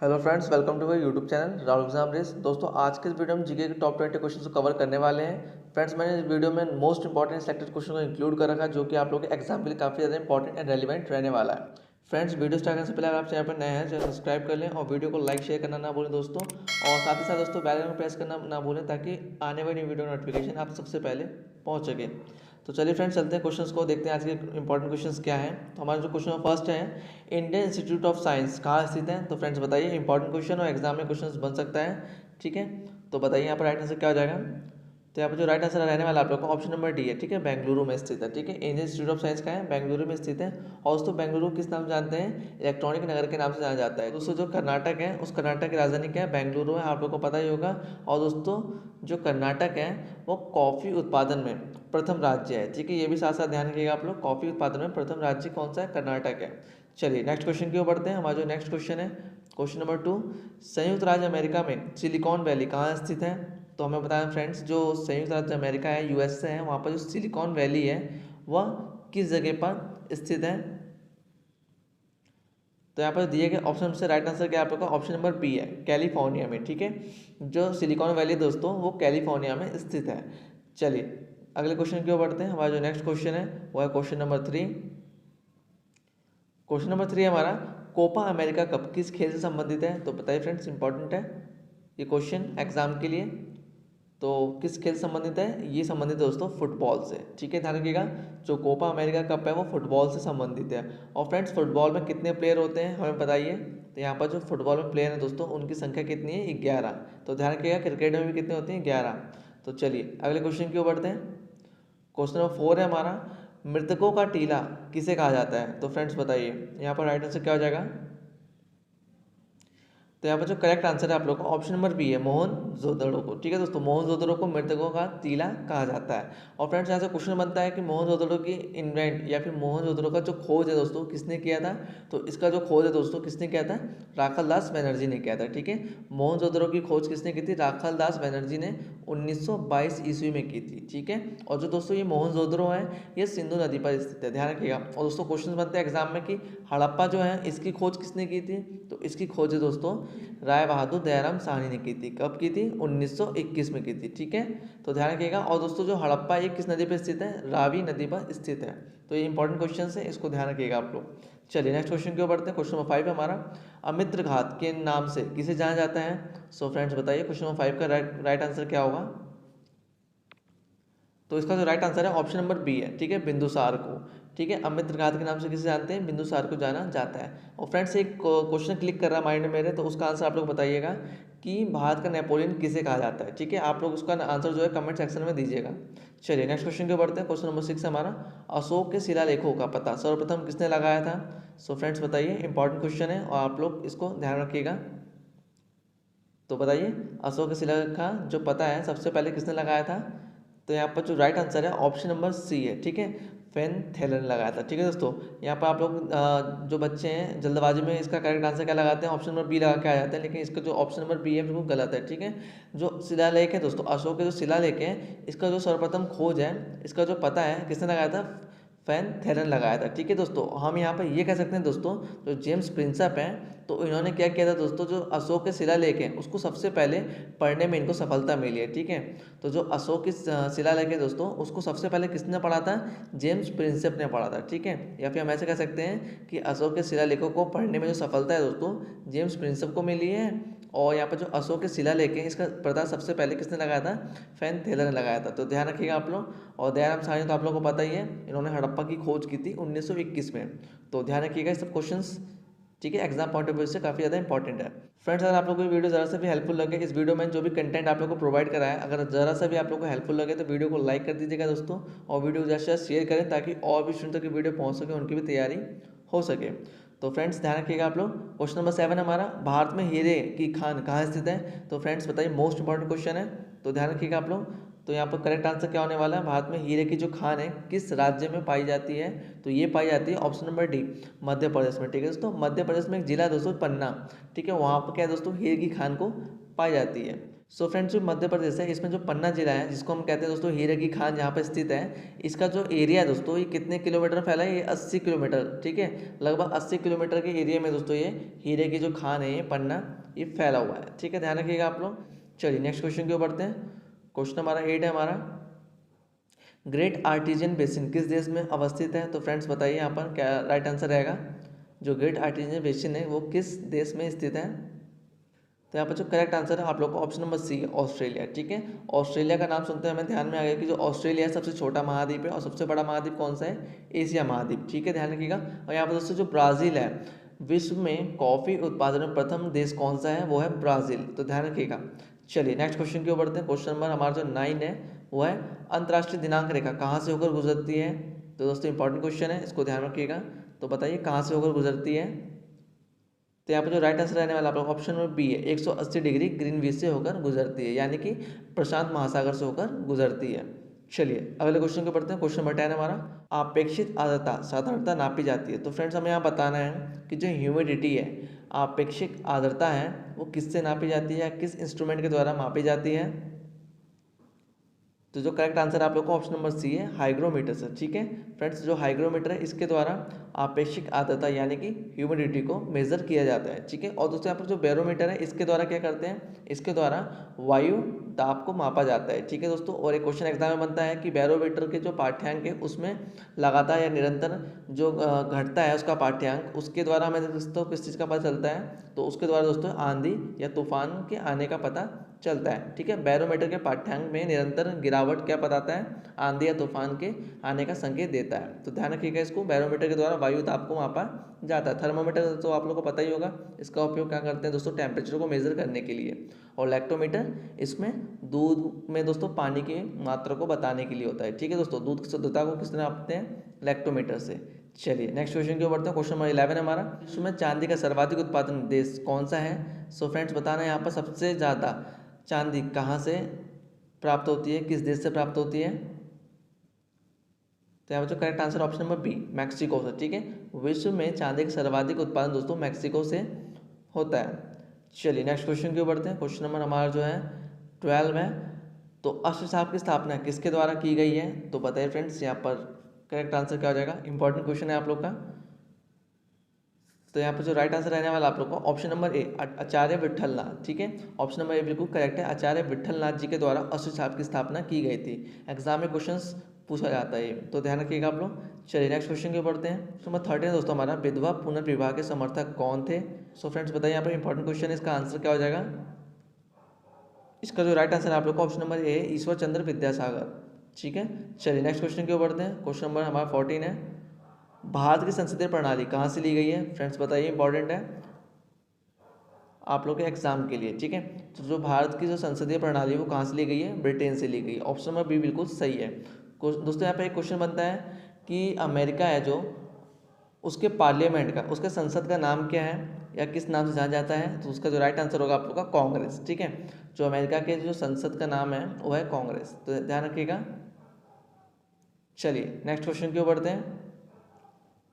Hello friends, welcome to my YouTube channel Rahul exam race. दोस्तों, आज के इस वीडियो में जीके के टॉप 20 क्वेश्चन को कवर करने वाले हैं। फ्रेंड्स, मैंने इस वीडियो में मोस्ट इंपॉर्टेंट सेलेक्टेड क्वेश्चन को इंक्लूड कर रखा है, जो कि आप लोगों के एग्जाम के लिए काफ़ी ज़्यादा इंपॉर्टेंट एंड रेलिवेंट रहने वाला है। फ्रेंड्स, वीडियो स्टार्ट करने से पहले अगर आप चैनल पर नए हैं, चैनल सब्सक्राइब कर लें और वीडियो को लाइक शेयर करना ना भूलें दोस्तों। और साथ ही साथ दोस्तों बेल आइकन प्रेस करना ना भूलें, ताकि आने वाली वीडियो नोटिफिकेशन आप सबसे पहले पहुँच सके। तो चलिए फ्रेंड्स, चलते हैं क्वेश्चंस को, देखते हैं आज के इंपॉर्टेंट क्वेश्चंस क्या हैं। तो हमारा जो क्वेश्चन फर्स्ट है, इंडियन इंस्टीट्यूट ऑफ साइंस कहाँ स्थित है? तो फ्रेंड्स बताइए, इंपॉर्टेंट क्वेश्चन और एग्जाम में क्वेश्चन बन सकता है, ठीक है। तो बताइए यहाँ पर राइट आंसर क्या हो जाएगा। तो यहाँ पर जो राइट आंसर रहने वाला आप लोग का ऑप्शन नंबर डी है, ठीक है। बेंगलुरु में स्थित है, ठीक है। इंडियन इंस्टीट्यूट ऑफ साइंस का है, बेंगलुरु में स्थित है। और दोस्तों बेंगलुरु किस नाम से जानते हैं? इलेक्ट्रॉनिक नगर के नाम से जाना जाता है। दोस्तों जो कर्नाटक है, उस कर्नाटक की राजधानी क्या है? बेंगलुरु है, आप लोग को पता ही होगा। और दोस्तों जो कर्नाटक है वो कॉफ़ी उत्पादन में प्रथम राज्य है, ठीक है। ये भी साथ साथ ध्यान रखिएगा आप लोग, कॉफ़ी उत्पादन में प्रथम राज्य कौन सा है? कर्नाटक है। चलिए नेक्स्ट क्वेश्चन की ओर बढ़ते हैं। हमारा जो नेक्स्ट क्वेश्चन है, क्वेश्चन नंबर 2, संयुक्त राज्य अमेरिका में सिलिकॉन वैली कहाँ स्थित है? तो हमें बताया फ्रेंड्स, जो संयुक्त राज्य अमेरिका है, यूएसए है, वहाँ पर जो सिलिकॉन वैली है वह किस जगह पर स्थित है? तो यहाँ पर दिए गए ऑप्शन से राइट आंसर क्या है आप लोग का? ऑप्शन नंबर बी है, कैलिफोर्निया में, ठीक है। जो सिलिकॉन वैली दोस्तों वो कैलिफोर्निया में स्थित है। चलिए अगले क्वेश्चन की ओर बढ़ते हैं। हमारा जो नेक्स्ट क्वेश्चन है वो है क्वेश्चन नंबर 3। क्वेश्चन नंबर 3 हमारा, कोपा अमेरिका कप किस खेल से संबंधित है? तो बताइए फ्रेंड्स, इंपॉर्टेंट है ये क्वेश्चन एग्जाम के लिए। तो किस खेल से संबंधित है? ये संबंधित है दोस्तों फुटबॉल से, ठीक है। ध्यान रखिएगा, जो कोपा अमेरिका कप है वो फुटबॉल से संबंधित है। और फ्रेंड्स, फुटबॉल में कितने प्लेयर होते हैं हमें बताइए। तो यहाँ पर जो फुटबॉल में प्लेयर हैं दोस्तों, उनकी संख्या कितनी है? 11। तो ध्यान रखिएगा, क्रिकेट में भी कितने होते हैं? 11। तो चलिए अगले क्वेश्चन की ओर बढ़ते हैं। क्वेश्चन नंबर 4 है हमारा, मृतकों का टीला किसे कहा जाता है? तो फ्रेंड्स बताइए यहाँ पर राइट आंसर क्या हो जाएगा। तो यहाँ पर जो करेक्ट आंसर है आप लोग का ऑप्शन नंबर बी है, मोहनजोदड़ो को, ठीक है दोस्तों। मोहनजोदड़ो को मृतकों का टीला कहा जाता है। और फ्रेंड्स यहाँ से क्वेश्चन बनता है कि मोहनजोदड़ो की इन्वेंट या फिर मोहनजोदड़ो का जो खोज है दोस्तों किसने किया था? तो इसका जो खोज है दोस्तों किसने किया था? राखल दास बनर्जी ने किया था, ठीक है। मोहनजोदड़ो की खोज किसने की थी? राखल दास बनर्जी ने 1922 ईस्वी में की थी, ठीक है। और जो दोस्तों ये मोहनजोदड़ो है, ये सिंधु नदी पर स्थित है, ध्यान रखिएगा। और दोस्तों क्वेश्चन बनते हैं एग्जाम में कि हड़प्पा जो है इसकी खोज किसने की थी? तो इसकी खोज है दोस्तों राय बहादुर दयाराम साहनी ने की थी। कब की थी? 1921 में की थी, ठीक है। तो ध्यान रखिएगा। और दोस्तों जो हड़प्पा ये किस नदी पर स्थित है? रावी नदी पर स्थित है। तो ये इंपॉर्टेंट क्वेश्चन है, इसको ध्यान रखिएगा आप लोग। चलिए नेक्स्ट क्वेश्चन की ओर बढ़ते हैं। क्वेश्चन नंबर 5 है हमारा, अमित्र घात के नाम से किसे जाना जाता है? सो फ्रेंड्स बताइए क्वेश्चन नंबर 5 का राइट आंसर क्या होगा। तो इसका जो राइट आंसर है ऑप्शन नंबर बी है, ठीक है, बिंदुसार को, ठीक है। अमित्र घात के नाम से किसे जानते हैं? बिंदुसार को जाना जाता है। और फ्रेंड्स एक क्वेश्चन क्लिक कर रहा है माइंड में मेरे, तो उसका आंसर आप लोग बताइएगा कि भारत का नेपोलियन किसे कहा जाता है, ठीक है। आप लोग उसका आंसर जो है कमेंट सेक्शन में दीजिएगा। चलिए नेक्स्ट क्वेश्चन के बढ़ते हैं। क्वेश्चन नंबर 6 हमारा, अशोक के शिलालेखों का पता सर्वप्रथम किसने लगाया था? सो फ्रेंड्स बताइए, इंपॉर्टेंट क्वेश्चन है और आप लोग इसको ध्यान रखिएगा। तो बताइए, अशोक के शिलालेख का जो पता है सबसे पहले किसने लगाया था? तो यहाँ पर जो राइट आंसर है ऑप्शन नंबर सी है, ठीक है, फैन थेलन लगाया था, ठीक है दोस्तों। यहाँ पर आप लोग जो बच्चे हैं जल्दबाजी में इसका करेक्ट आंसर क्या लगाते हैं? ऑप्शन नंबर बी लगा के आ जाते हैं, लेकिन इसका जो ऑप्शन नंबर बी है बिल्कुल गलत है, ठीक है। जो शिलालेख है दोस्तों, अशोक के जो शिलालेख है, इसका जो सर्वप्रथम खोज है, इसका जो पता है किसने लगाया था? फैन थेलन लगाया था, ठीक है दोस्तों। हम यहाँ पर ये कह सकते हैं दोस्तों, जो जेम्स प्रिंसप हैं, तो इन्होंने क्या किया था दोस्तों, जो अशोक के शिलालेख है उसको सबसे पहले पढ़ने में इनको सफलता मिली है, ठीक है। तो जो अशोक की शिलालेख है दोस्तों, उसको सबसे पहले किसने पढ़ा था? जेम्स प्रिंसप ने पढ़ा था, ठीक है। या फिर हम ऐसे कह सकते हैं कि अशोक के शिलालेखों को पढ़ने में जो सफलता है दोस्तों, जेम्स प्रिंसप को मिली है। और यहाँ पर जो अशोक के शिलालेख है, इसका पता सबसे पहले किसने लगाया था? फैन थेलर ने लगाया था। तो ध्यान रखिएगा आप लोग। और दयाराम साहनी तो आप लोगों को पता ही है, इन्होंने हड़प्पा की खोज की थी 1921 में। तो ध्यान रखिएगा ये सब क्वेश्चंस, ठीक है, एग्जाम पॉइंट ऑफ व्यू से काफ़ी ज़्यादा इंपॉर्टेंट है। फ्रेंड्स, अगर आप लोगों को वीडियो ज़रा सा भी हेल्पफुल लगे, इस वीडियो में जो भी कंटेंट आप लोगों को प्रोवाइड करा है, अगर ज़रा सा भी आप लोगों को हेल्पफुल लगे तो वीडियो को लाइक कर दीजिएगा दोस्तों। और वीडियो को ज़्यादा से ज़्यादा शेयर करें, ताकि और भी स्टूडेंट तक की वीडियो पहुँच सके, उनकी भी तैयारी हो सके। तो फ्रेंड्स ध्यान रखिएगा आप लोग। क्वेश्चन नंबर 7 हमारा, भारत में हीरे की खान कहाँ स्थित है? तो फ्रेंड्स बताइए, मोस्ट इंपॉर्टेंट क्वेश्चन है, तो ध्यान रखिएगा आप लोग। तो यहाँ पर करेक्ट आंसर क्या होने वाला है? भारत में हीरे की जो खान है किस राज्य में पाई जाती है? तो ये पाई जाती है option number D, Madhya Pradesh में, ठीक है दोस्तों। मध्य प्रदेश में एक जिला है दोस्तों, पन्ना, ठीक है, वहाँ पर क्या है दोस्तों, हीरे की खान को पाई जाती है। सो फ्रेंड्स, जो मध्य प्रदेश है इसमें जो पन्ना जिला है, जिसको हम कहते हैं दोस्तों हीरे की खान, जहाँ पर स्थित है, इसका जो एरिया है दोस्तों, ये कितने किलोमीटर फैला है? ये 80 किलोमीटर, ठीक है। लगभग 80 किलोमीटर के एरिया में दोस्तों ये हीरे की जो खान है, ये पन्ना, ये फैला हुआ है, ठीक है। ध्यान रखिएगा आप लोग। चलिए नेक्स्ट क्वेश्चन की ओर बढ़ते हैं। क्वेश्चन हमारा 8 है हमारा, ग्रेट आर्टिजियन बेसिन किस देश में अवस्थित है? तो फ्रेंड्स बताइए यहाँ पर क्या राइट आंसर रहेगा। जो ग्रेट आर्टिजियन बेसिन है वो किस देश में स्थित है? तो यहाँ पर जो करेक्ट आंसर है आप लोग को ऑप्शन नंबर सी है, ऑस्ट्रेलिया, ठीक है। ऑस्ट्रेलिया का नाम सुनते हैं हमें ध्यान में आ गया कि जो ऑस्ट्रेलिया है सबसे छोटा महाद्वीप है, और सबसे बड़ा महाद्वीप कौन सा है? एशिया महाद्वीप, ठीक है, ध्यान रखिएगा। और यहाँ पर दोस्तों जो ब्राज़ील है, विश्व में कॉफ़ी उत्पादन में प्रथम देश कौन सा है? वो है ब्राज़ील, तो ध्यान रखिएगा। चलिए नेक्स्ट क्वेश्चन की ओर बढ़ते हैं। क्वेश्चन नंबर हमारा जो 9 है वो है, अंतर्राष्ट्रीय दिनांक रेखा कहाँ से होकर गुजरती है? तो दोस्तों इंपॉर्टेंट क्वेश्चन है, इसको ध्यान रखिएगा। तो बताइए कहाँ से होकर गुजरती है? तो यहाँ पर जो राइट आंसर रहने वाला आपका ऑप्शन नंबर बी है, 180 डिग्री ग्रीनविच से होकर गुजरती है, यानी कि प्रशांत महासागर से होकर गुजरती है। चलिए अगले क्वेश्चन को पढ़ते हैं। क्वेश्चन नंबर 10 हमारा, अपेक्षित आर्द्रता साधारणतः नापी जाती है। तो फ्रेंड्स हमें यहाँ बताना है कि जो ह्यूमिडिटी है, अपेक्षित आर्द्रता है, वो किससे नापी जाती है, किस इंस्ट्रूमेंट के द्वारा मापी जाती है? तो जो करेक्ट आंसर आप लोग को ऑप्शन नंबर सी है, हाइग्रोमीटर से, ठीक है। फ्रेंड्स जो हाइग्रोमीटर है इसके द्वारा आपेक्षिक आर्द्रता यानी कि ह्यूमिडिटी को मेजर किया जाता है, ठीक है। और दोस्तों यहाँ पर जो बैरोमीटर है इसके द्वारा क्या करते हैं? इसके द्वारा वायु दाब को मापा जाता है, ठीक है दोस्तों। और एक क्वेश्चन एग्जाम में बनता है कि बैरोमीटर के जो पाठ्यांक है उसमें लगातार या निरंतर जो घटता है उसका पाठ्यांक, उसके द्वारा हमें दोस्तों किस चीज़ का पता चलता है? तो उसके द्वारा दोस्तों आंधी या तूफान के आने का पता चलता है, ठीक है। बैरोमीटर के पाठ्यांक में निरंतर गिरावट क्या बताता है? आंधी या तूफान के आने का संकेत देता है। तो ध्यान रखिएगा इसको, बैरोमीटर के द्वारा वायु दाब को मापा जाता है। थर्मोमीटर तो आप लोग को पता ही होगा, इसका उपयोग क्या करते हैं दोस्तों? टेम्परेचर को मेजर करने के लिए। और लैक्टोमीटर इसमें दूध में दोस्तों पानी की मात्रा को बताने के लिए होता है, ठीक है दोस्तों। दूध की शुद्धता को किस तरह नापते हैं? लैक्टोमीटर से। चलिए नेक्स्ट क्वेश्चन की ओर बढ़ते हैं। क्वेश्चन नंबर 11 हमारा, विश्व में चांदी का सर्वाधिक उत्पादन देश कौन सा है? सो फ्रेंड्स बताना है यहाँ पर सबसे ज़्यादा चांदी कहाँ से प्राप्त होती है, किस देश से प्राप्त होती है? तो यहाँ पर जो correct answer option number B, Mexico से, ठीक है। विश्व में चांदी का सर्वाधिक उत्पादन दोस्तों मैक्सिको से होता है। चलिए नेक्स्ट क्वेश्चन की ओर बढ़ते हैं। क्वेश्चन नंबर हमारा जो है 12 है। तो अष्टसाप की स्थापना किसके द्वारा की गई है? तो बताइए फ्रेंड्स यहाँ पर करेक्ट आंसर क्या हो जाएगा? इंपॉर्टेंट क्वेश्चन है आप लोग का। तो यहाँ पर जो राइट आंसर रहने वाला आप लोग को ऑप्शन नंबर ए, आचार्य विट्ठलनाथ, ठीक है। ऑप्शन नंबर ए बिल्कुल करेक्ट है। आचार्य विट्ठलनाथ जी के द्वारा अष्टसाप की स्थापना की गई थी। एग्जाम में क्वेश्चंस पूछा जाता है, तो ध्यान रखिएगा आप लोग। चलिए नेक्स्ट क्वेश्चन की ओर बढ़ते हैं। क्वेश्चन नंबर 13 दोस्तों हमारा, विधवा पुनर्विवाह के समर्थक कौन थे? सो फ्रेंड्स बताइए यहाँ पर इंपॉर्टेंट क्वेश्चन है, इसका आंसर क्या हो जाएगा? इसका जो राइट आंसर है आप लोग को option number A, Ishwar Chandra Vidyasagar, ठीक है। चलिए नेक्स्ट क्वेश्चन की ओर बढ़ते हैं। क्वेश्चन नंबर हमारा 14 है, भारत की संसदीय प्रणाली कहाँ से ली गई है? फ्रेंड्स बताइए, इंपॉर्टेंट है आप लोग के एग्जाम के लिए, ठीक है। तो जो भारत की जो संसदीय प्रणाली है वो कहाँ से ली गई है? ब्रिटेन से ली गई है। ऑप्शन नंबर बी बिल्कुल सही है। दोस्तों यहाँ पे एक क्वेश्चन बनता है कि अमेरिका है जो, उसके पार्लियामेंट का, उसके संसद का नाम क्या है या किस नाम से जाना जाता है? तो उसका जो राइट आंसर होगा आप लोग का कांग्रेस, ठीक है। जो अमेरिका के जो संसद का नाम है वो है कांग्रेस, तो ध्यान रखिएगा। चलिए नेक्स्ट क्वेश्चन की ओर बढ़ते हैं।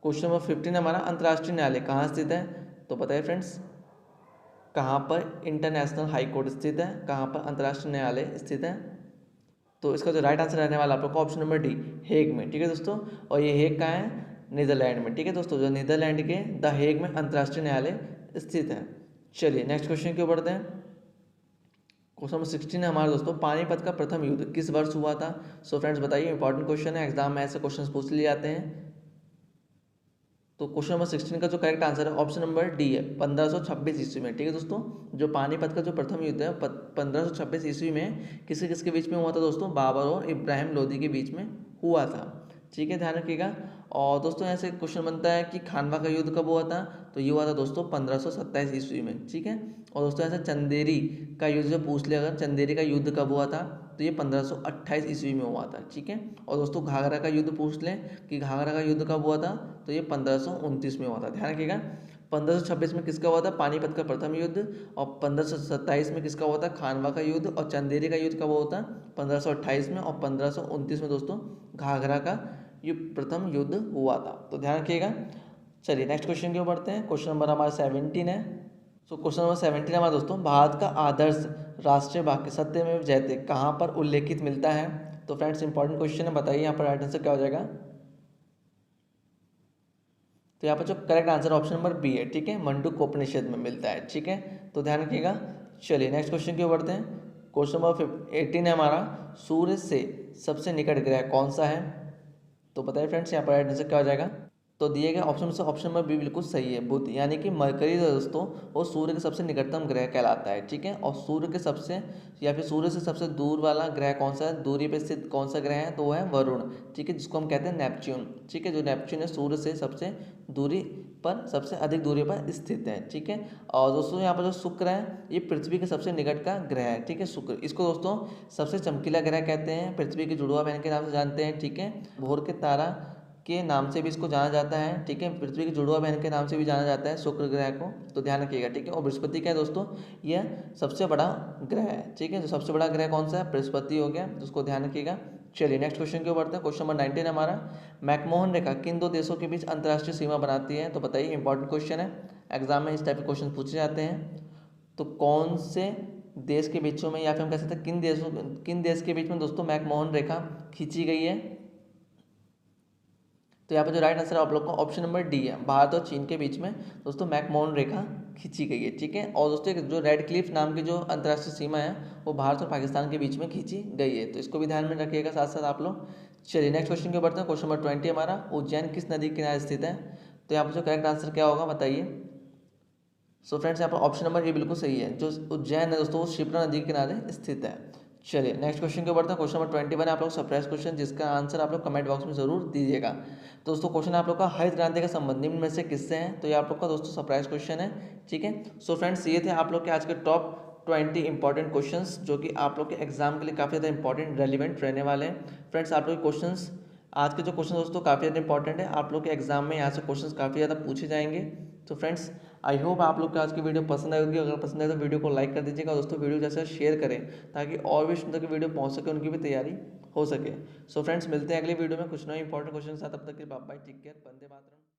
क्वेश्चन नंबर 15 हमारा, अंतर्राष्ट्रीय न्यायालय कहाँ स्थित है? तो बताइए फ्रेंड्स कहाँ पर इंटरनेशनल हाई कोर्ट स्थित है, कहाँ पर अंतर्राष्ट्रीय न्यायालय स्थित है? तो इसका जो राइट आंसर रहने वाला आप लोग का ऑप्शन नंबर डी, हेग में, ठीक है दोस्तों। और ये हेग कहाँ है? नीदरलैंड में, ठीक है दोस्तों। जो नीदरलैंड के द हेग में अंतर्राष्ट्रीय न्यायालय स्थित है। चलिए नेक्स्ट क्वेश्चन की ओर बढ़ते हैं। क्वेश्चन नंबर 16 है हमारे दोस्तों, पानीपत का प्रथम युद्ध किस वर्ष हुआ था? सो फ्रेंड्स बताइए, इंपॉर्टेंट क्वेश्चन है, एग्जाम में ऐसे क्वेश्चन पूछ लिए जाते हैं। तो क्वेश्चन नंबर 16 का जो करेक्ट आंसर है ऑप्शन नंबर डी है, 1526 ईस्वी में, ठीक है दोस्तों। जो पानीपत का जो प्रथम युद्ध है 1526 ईस्वी में किसके किसके बीच में हुआ था दोस्तों? बाबर और इब्राहिम लोदी के बीच में हुआ था, ठीक है, ध्यान रखिएगा। और दोस्तों ऐसे क्वेश्चन बनता है कि खानवा का युद्ध कब हुआ था? तो ये हुआ था दोस्तों 1527 ईस्वी में, ठीक है। और दोस्तों ऐसे चंदेरी का युद्ध जो पूछ लिया, अगर चंदेरी का युद्ध कब हुआ था? तो ये 1528 ईस्वी में हुआ था, ठीक है। और दोस्तों घाघरा का युद्ध पूछ लें कि घाघरा का युद्ध कब हुआ था? तो ये 1529 में हुआ था, ध्यान रखिएगा। 1526 में किसका हुआ था? पानीपत का प्रथम युद्ध। और 1527 में किसका हुआ था? खानवा का युद्ध। और चंदेरी का युद्ध कब हुआ था? 1528 में। और 1529 में दोस्तों घाघरा का प्रथम युद्ध हुआ था, तो ध्यान रखिएगा। चलिए नेक्स्ट क्वेश्चन की ओर बढ़ते हैं। क्वेश्चन नंबर हमारा 17 है। सो क्वेश्चन नंबर 17 हमारा दोस्तों, भारत का आदर्श राष्ट्रीय वाक्य सत्यमेव जयते कहाँ पर उल्लेखित मिलता है? तो फ्रेंड्स इंपॉर्टेंट क्वेश्चन है, बताइए यहाँ पर राइट आंसर क्या हो जाएगा। तो यहाँ पर जो correct answer option number B है, ठीक है, मंडूकोपनिषद में मिलता है, ठीक है, तो ध्यान रखिएगा। चलिए नेक्स्ट क्वेश्चन की ओर बढ़ते हैं। क्वेश्चन नंबर 18 है हमारा, सूर्य से सबसे निकट ग्रह कौन सा है? तो बताइए फ्रेंड्स यहाँ पर राइट आंसर क्या हो जाएगा। तो दिए गए ऑप्शन में से ऑप्शन नंबर बी बिल्कुल सही है, बुध, यानी कि मरकरी जो है दोस्तों वो सूर्य के सबसे निकटतम ग्रह कहलाता है, ठीक है। और सूर्य के सबसे या फिर सूर्य से सबसे दूर वाला ग्रह कौन सा है, दूरी पे स्थित कौन सा ग्रह है, तो वो है वरुण, ठीक है, जिसको हम कहते हैं नेपच्यून, ठीक है। जो नेपच्यून है सूर्य से सबसे दूरी पर, सबसे अधिक दूरी पर स्थित है, ठीक है। और दोस्तों यहाँ पर जो शुक्र है ये पृथ्वी के सबसे निकट का ग्रह है, ठीक है, शुक्र। इसको दोस्तों सबसे चमकीला ग्रह कहते हैं, पृथ्वी की जुड़वा बहन के नाम से जानते हैं, ठीक है। भोर के तारा के नाम से भी इसको जाना जाता है, ठीक है। पृथ्वी की जुड़वा बहन के नाम से भी जाना जाता है शुक्र ग्रह को, तो ध्यान रखिएगा, ठीक है। और बृहस्पति क्या है दोस्तों, यह सबसे बड़ा ग्रह है, ठीक है। तो सबसे बड़ा ग्रह कौन सा है, बृहस्पति हो गया, तो उसको ध्यान रखिएगा। चलिए नेक्स्ट क्वेश्चन की ओर बढ़ते हैं। क्वेश्चन नंबर 19 हमारा, मैकमोहन रेखा किन दो देशों के बीच अंतर्राष्ट्रीय सीमा बनाती है? तो बताइए, इंपॉर्टेंट क्वेश्चन है, एग्जाम में इस टाइप के क्वेश्चन पूछे जाते हैं। तो कौन से देश के बीचों में, या फिर हम कह सकते हैं किन देश के बीच में दोस्तों मैकमोहन रेखा खींची गई है? तो यहाँ पर जो राइट आंसर है आप लोग का ऑप्शन नंबर डी है, भारत और चीन के बीच में दोस्तों मैकमोहन रेखा खींची गई है, ठीक है। और दोस्तों जो रेड क्लिफ नाम की जो अंतर्राष्ट्रीय सीमा है वो भारत और पाकिस्तान के बीच में खींची गई है, तो इसको भी ध्यान में रखिएगा साथ साथ आप लोग। चलिए नेक्स्ट क्वेश्चन के बढ़ते हैं। क्वेश्चन नंबर 20 हमारा, उज्जैन किस नदी के किनारे स्थित है? तो यहाँ पर जो करेक्ट आंसर क्या होगा बताइए। सो फ्रेंड्स यहाँ पर ऑप्शन नंबर ए बिल्कुल सही है, जो उज्जैन है दोस्तों वो शिप्रा नदी के किनारे स्थित है। चलिए नेक्स्ट क्वेश्चन के बढ़ते हैं। क्वेश्चन नंबर 21 है आप लोग सरप्राइज क्वेश्चन, जिसका आंसर आप लोग कमेंट बॉक्स में जरूर दीजिएगा। तो दोस्तों क्वेश्चन आप लोग का, हरित क्रांति का संबंध निम्न में से किससे है? तो ये आप लोग का दोस्तों सरप्राइज क्वेश्चन है, ठीक है। सो फ्रेंड्स ये थे आप लोग के आज के टॉप 20 इंपॉर्टेंट क्वेश्चंस, जो कि आप लोग के एग्जाम के लिए काफ़ी ज़्यादा इंपॉर्टेंट रेलिवेंट रहने वाले हैं। फ्रेंड्स आप लोग के क्वेश्चंस, आज के जो क्वेश्चन दोस्तों काफ़ी ज़्यादा इंपॉर्टेंट है, आप लोग के एग्जाम में यहाँ से क्वेश्चंस काफ़ी ज़्यादा पूछे जाएंगे। तो फ्रेंड्स आई होप आप लोग को आज की वीडियो पसंद आई होगी। अगर पसंद आए तो वीडियो को लाइक कर दीजिएगा दोस्तों, वीडियो जैसे शेयर करें ताकि और भी स्टूडेंट तक वीडियो पहुंच सके, उनकी भी तैयारी हो सके। सो फ्रेंड्स मिलते हैं अगली वीडियो में कुछ नए इंपॉर्टेंट क्वेश्चन के साथ, तब तक के bye bye, take care, Vande Mataram.